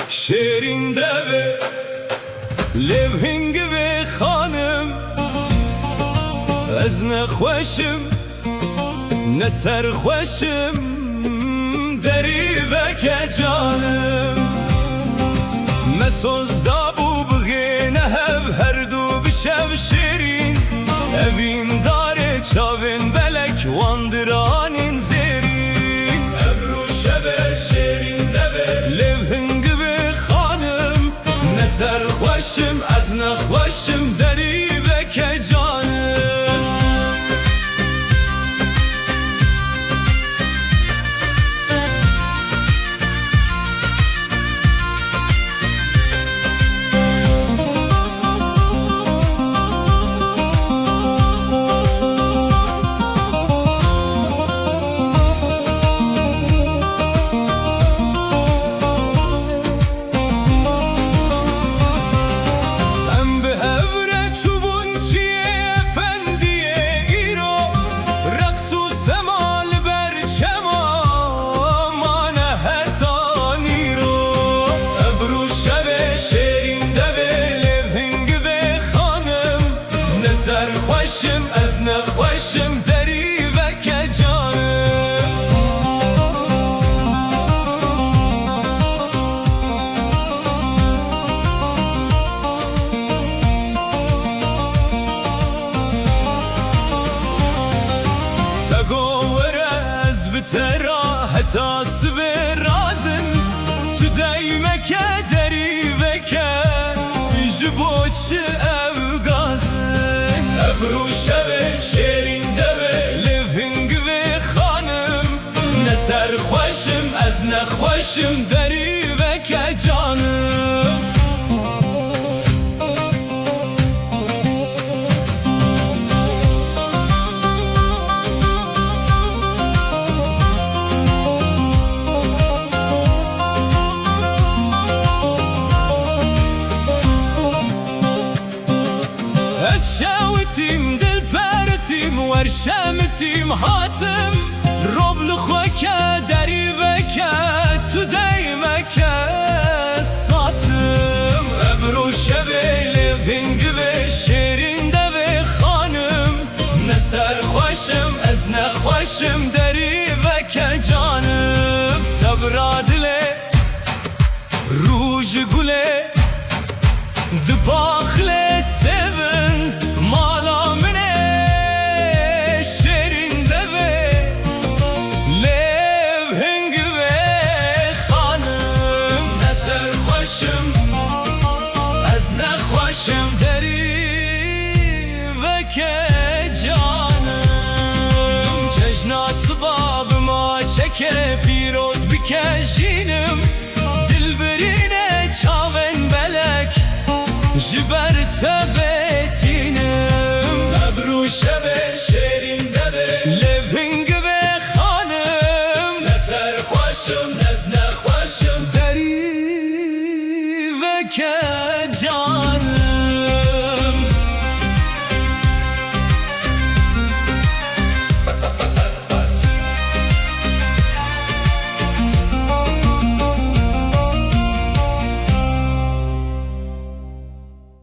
شیرین دوه لبهنگ و خانم از نخوشم نسر خوشم دری وک جانم مسوز دابو بغین هف هر دو بشب شیرین اوین داره چاوین بلک واندرانین زیرین ابرو شب شیرین دوه لبهنگ و خانم نسر خوشم از نخوشم دری وک جانم خوشم از نخوشم دری وک جانم تگوور از بترا حتا سبه رازن تو دیمک دری وک جبوچ ابرو شب شیرین دوه لبهنگ و خانم نسر خوشم از نخوشم دری وک جانم شاوتیم دل پرتیم ورشمتیم هاتم روب لخوک دری وک تو دیمک ساتم ابرو شب لبهنگ و شیرین دوه خانم نسر خوشم از نخوشم دری وک جانم صبرا دله روژ گله دباخله سبن مالا منه شیرین دوه لبهنگ و خانم نسر خوشم از نخوشم دری وک جانم چشنا سباب ما چکه پیروز بکشینم دل برینه چاون بلک جبر تبتینم ابرو شب شیرین دوه لبهنگ و خانم نسر خوشم از نخوشم دری وک جان